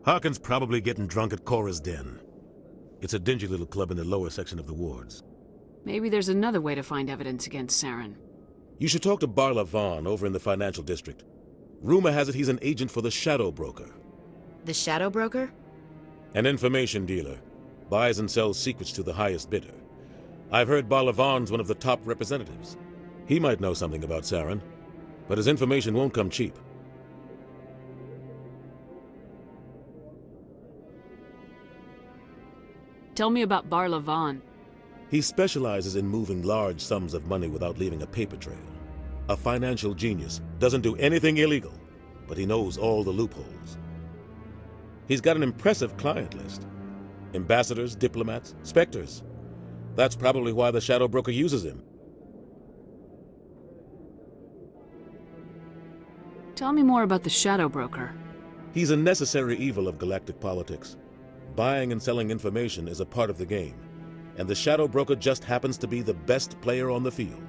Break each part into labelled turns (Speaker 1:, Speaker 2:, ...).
Speaker 1: Harkin's probably getting drunk at Cora's Den. It's a dingy little club in the lower section of the wards.
Speaker 2: Maybe there's another way to find evidence against Saren.
Speaker 1: You should talk to Barla Vaughn over in the financial district. Rumor has it he's an agent for the Shadow Broker.
Speaker 3: The Shadow Broker?
Speaker 1: An information dealer. Buys and sells secrets to the highest bidder. I've heard Barla Vaughn's one of the top representatives. He might know something about Saren, but his information won't come cheap.
Speaker 2: Tell me about Barla Vaughn.
Speaker 1: He specializes in moving large sums of money without leaving a paper trail. A financial genius, doesn't do anything illegal, but he knows all the loopholes. He's got an impressive client list. Ambassadors, diplomats, specters. That's probably why the Shadow Broker uses him.
Speaker 2: Tell me more about the Shadow Broker.
Speaker 1: He's a necessary evil of galactic politics. Buying and selling information is a part of the game, and the Shadow Broker just happens to be the best player on the field.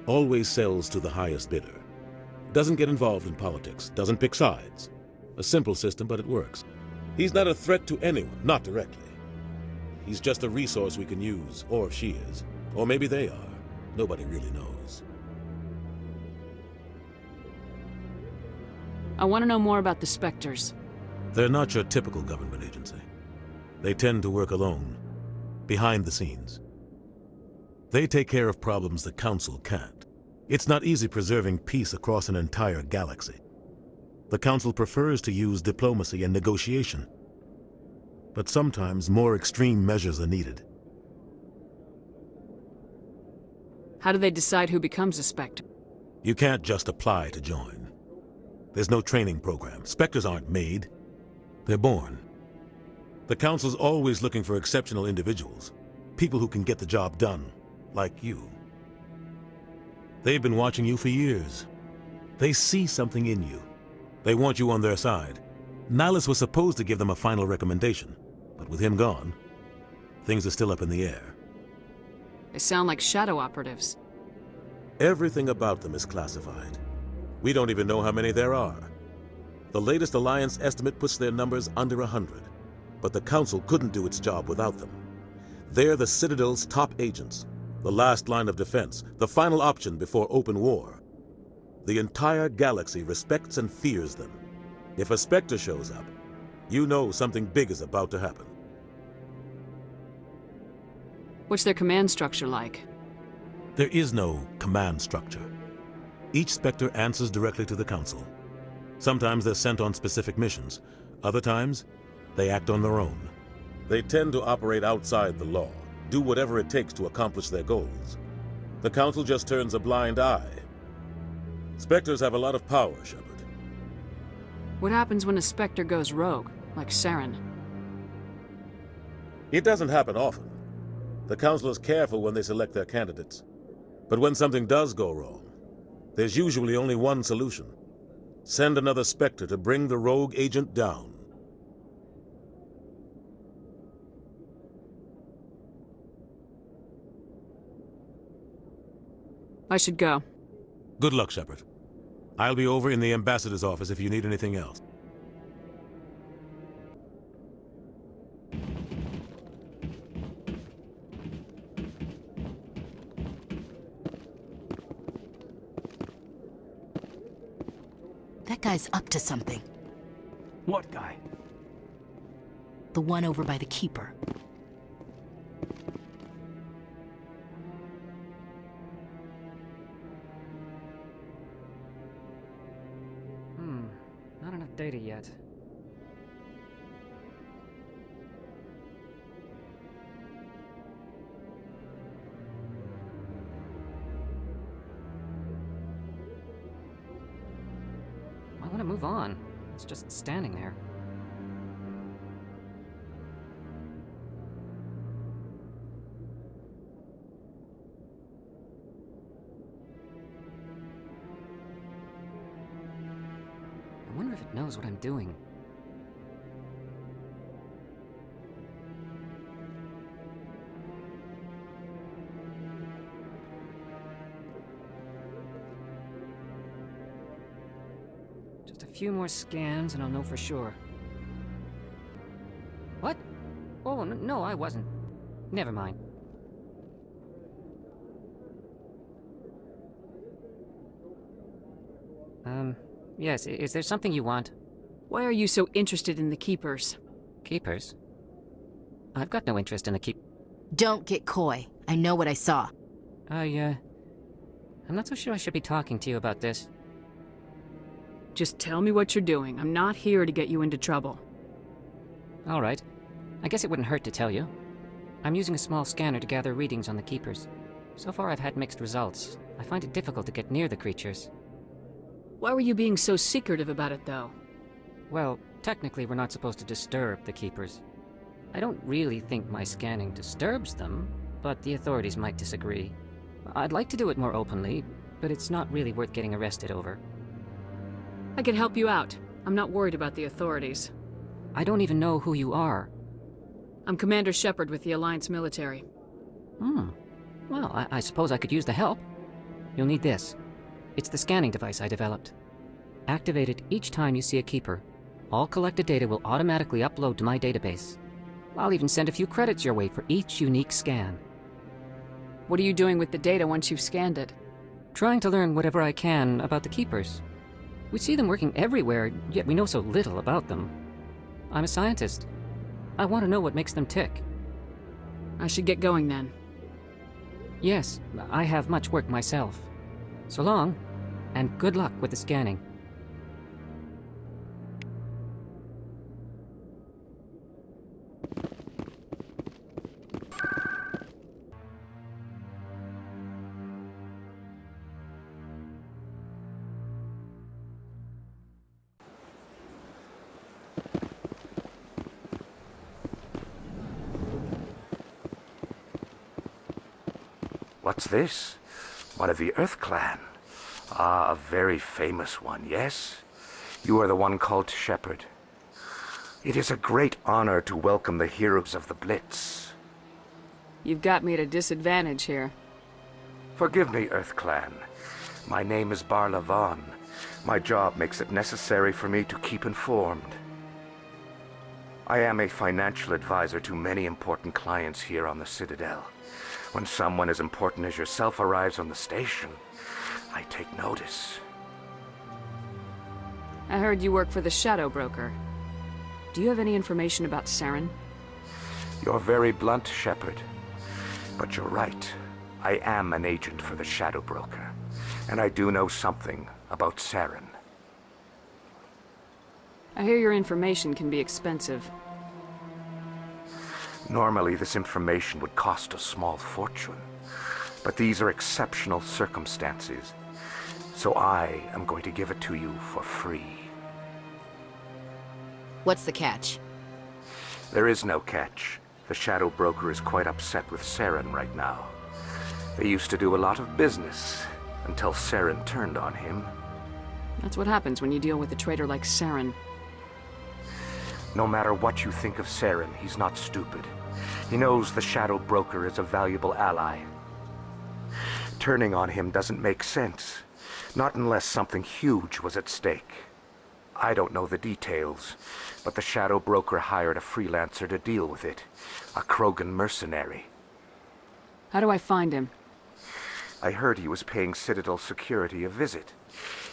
Speaker 1: Always sells to the highest bidder. Doesn't get involved in politics, doesn't pick sides. A simple system, but it works. He's not a threat to anyone, not directly. He's just a resource we can use, or she is. Or maybe they are. Nobody really knows.
Speaker 2: I want to know more about the Spectres.
Speaker 1: They're not your typical government agency. They tend to work alone, behind the scenes. They take care of problems the Council can't. It's not easy preserving peace across an entire galaxy. The Council prefers to use diplomacy and negotiation. But sometimes more extreme measures are needed.
Speaker 2: How do they decide who becomes a Spectre?
Speaker 1: You can't just apply to join. There's no training program. Spectres aren't made. They're born. The Council's always looking for exceptional individuals. People who can get the job done, like you. They've been watching you for years. They see something in you. They want you on their side. Nihilus was supposed to give them a final recommendation, but with him gone, things are still up in the air.
Speaker 2: They sound like shadow operatives.
Speaker 1: Everything about them is classified. We don't even know how many there are. The latest Alliance estimate puts their numbers under 100, but the Council couldn't do its job without them. They're the Citadel's top agents, the last line of defense, the final option before open war. The entire galaxy respects and fears them. If a Spectre shows up, you know something big is about to happen.
Speaker 2: What's their command structure like?
Speaker 1: There is no command structure. Each Spectre answers directly to the Council. Sometimes they're sent on specific missions. Other times, they act on their own. They tend to operate outside the law, do whatever it takes to accomplish their goals. The Council just turns a blind eye. Spectres have a lot of power, Shepard.
Speaker 2: What happens when a Spectre goes rogue, like Saren?
Speaker 1: It doesn't happen often. The Council is careful when they select their candidates. But when something does go wrong, there's usually only one solution. Send another Spectre to bring the rogue agent down.
Speaker 2: I should go.
Speaker 1: Good luck, Shepard. I'll be over in the Ambassador's office if you need anything else.
Speaker 3: That guy's up to something.
Speaker 4: What guy?
Speaker 3: The one over by the Keeper.
Speaker 4: Not enough data yet. Why would it move on? It's just standing there. I wonder if it knows what I'm doing. Just a few more scans and I'll know for sure. What? Oh, no, I wasn't. Never mind. Yes, is there something you want?
Speaker 2: Why are you so interested in the Keepers?
Speaker 4: Keepers? I've got no interest in the keep...
Speaker 3: Don't get coy. I know what I saw.
Speaker 4: I'm not so sure I should be talking to you about this.
Speaker 2: Just tell me what you're doing. I'm not here to get you into trouble.
Speaker 4: All right. I guess it wouldn't hurt to tell you. I'm using a small scanner to gather readings on the Keepers. So far I've had mixed results. I find it difficult to get near the creatures.
Speaker 2: Why were you being so secretive about it, though?
Speaker 4: Well, technically we're not supposed to disturb the Keepers. I don't really think my scanning disturbs them, but the authorities might disagree. I'd like to do it more openly, but it's not really worth getting arrested over.
Speaker 2: I can help you out. I'm not worried about the authorities.
Speaker 4: I don't even know who you are.
Speaker 2: I'm Commander Shepard with the Alliance military.
Speaker 4: Well, I suppose I could use the help. You'll need this. It's the scanning device I developed. Activate it each time you see a Keeper. All collected data will automatically upload to my database. I'll even send a few credits your way for each unique scan.
Speaker 2: What are you doing with the data once you've scanned it?
Speaker 4: Trying to learn whatever I can about the Keepers. We see them working everywhere, yet we know so little about them. I'm a scientist. I want to know what makes them tick.
Speaker 2: I should get going then.
Speaker 4: Yes, I have much work myself. So long, and good luck with the scanning.
Speaker 5: What's this? One of the Earth Clan. Ah, a very famous one, yes? You are the one called Shepard. It is a great honor to welcome the heroes of the Blitz.
Speaker 2: You've got me at a disadvantage here.
Speaker 5: Forgive me, Earth Clan. My name is Barla Vaughn. My job makes it necessary for me to keep informed. I am a financial advisor to many important clients here on the Citadel. When someone as important as yourself arrives on the station, I take notice.
Speaker 2: I heard you work for the Shadow Broker. Do you have any information about Saren?
Speaker 5: You're very blunt, Shepard. But you're right. I am an agent for the Shadow Broker, and I do know something about Saren.
Speaker 2: I hear your information can be expensive.
Speaker 5: Normally, this information would cost a small fortune, but these are exceptional circumstances, so I am going to give it to you for free.
Speaker 3: What's the catch?
Speaker 5: There is no catch. The Shadow Broker is quite upset with Saren right now. They used to do a lot of business, until Saren turned on him.
Speaker 2: That's what happens when you deal with a traitor like Saren.
Speaker 5: No matter what you think of Saren, he's not stupid. He knows the Shadow Broker is a valuable ally. Turning on him doesn't make sense. Not unless something huge was at stake. I don't know the details, but the Shadow Broker hired a freelancer to deal with it. A Krogan mercenary.
Speaker 2: How do I find him?
Speaker 5: I heard he was paying Citadel security a visit.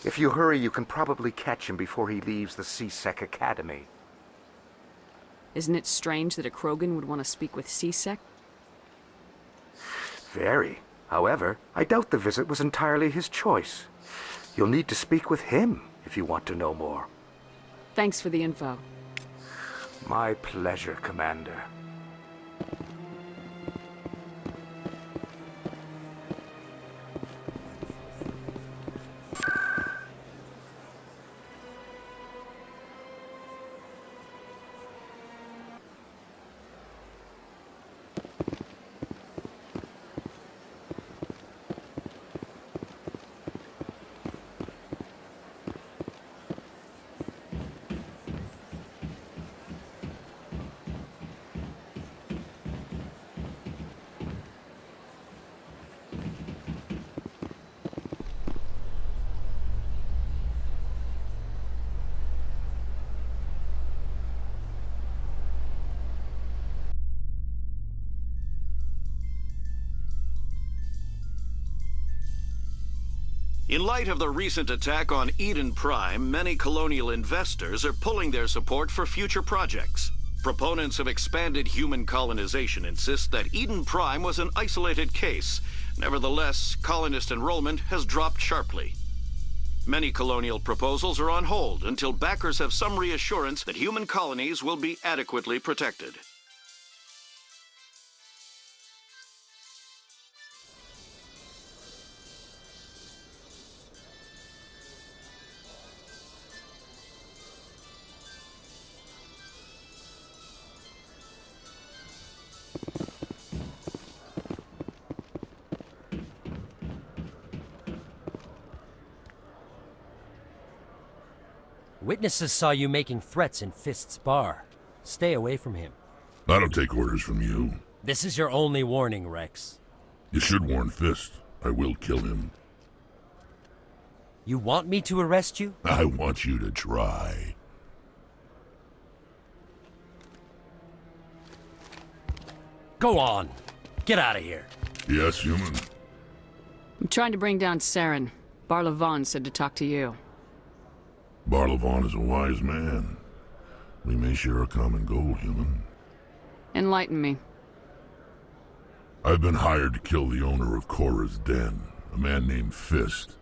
Speaker 5: If you hurry, you can probably catch him before he leaves the C-Sec Academy.
Speaker 2: Isn't it strange that a Krogan would want to speak with C-Sec?
Speaker 5: Very. However, I doubt the visit was entirely his choice. You'll need to speak with him if you want to know more.
Speaker 2: Thanks for the info.
Speaker 5: My pleasure, Commander.
Speaker 6: In light of the recent attack on Eden Prime, many colonial investors are pulling their support for future projects. Proponents of expanded human colonization insist that Eden Prime was an isolated case. Nevertheless, colonist enrollment has dropped sharply. Many colonial proposals are on hold until backers have some reassurance that human colonies will be adequately protected.
Speaker 7: Witnesses saw you making threats in Fist's bar. Stay away from him.
Speaker 8: I don't take orders from you.
Speaker 7: This is your only warning, Wrex.
Speaker 8: You should warn Fist. I will kill him.
Speaker 7: You want me to arrest you?
Speaker 8: I want you to try.
Speaker 7: Go on. Get out of here.
Speaker 8: Yes, human.
Speaker 2: I'm trying to bring down Saren. Barla Vaughn said to talk to you.
Speaker 8: Barla Vaughn is a wise man. We may share a common goal, human.
Speaker 2: Enlighten me.
Speaker 8: I've been hired to kill the owner of Korra's den, a man named Fist.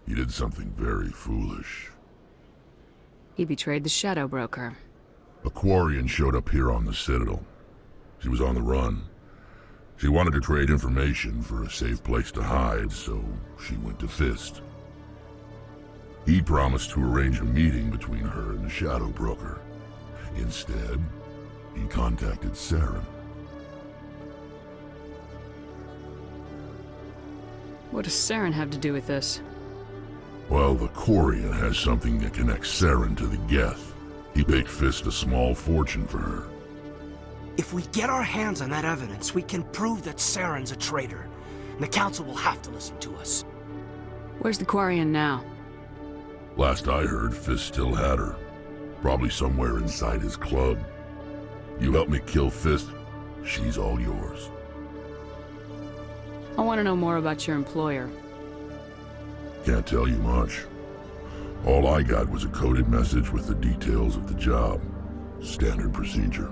Speaker 8: He did something very foolish.
Speaker 2: He betrayed the Shadow Broker.
Speaker 8: A Quarian showed up here on the Citadel. She was on the run. She wanted to trade information for a safe place to hide, so she went to Fist. He promised to arrange a meeting between her and the Shadow Broker. Instead, he contacted Saren.
Speaker 2: What does Saren have to do with this?
Speaker 8: Well, the Quarian has something that connects Saren to the Geth. He paid Fist a small fortune for her.
Speaker 9: If we get our hands on that evidence, we can prove that Saren's a traitor. And the Council will have to listen to us.
Speaker 2: Where's the Quarian now?
Speaker 8: Last I heard, Fist still had her. Probably somewhere inside his club. You help me kill Fist, she's all yours.
Speaker 2: I want to know more about your employer.
Speaker 8: Can't tell you much. All I got was a coded message with the details of the job. Standard procedure.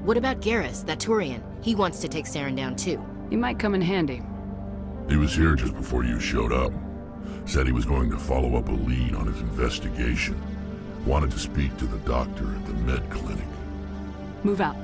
Speaker 3: What about Garrus, that Turian? He wants to take Saren down too.
Speaker 2: He might come in handy.
Speaker 8: He was here just before you showed up. Said he was going to follow up a lead on his investigation. Wanted to speak to the doctor at the med clinic.
Speaker 2: Move out.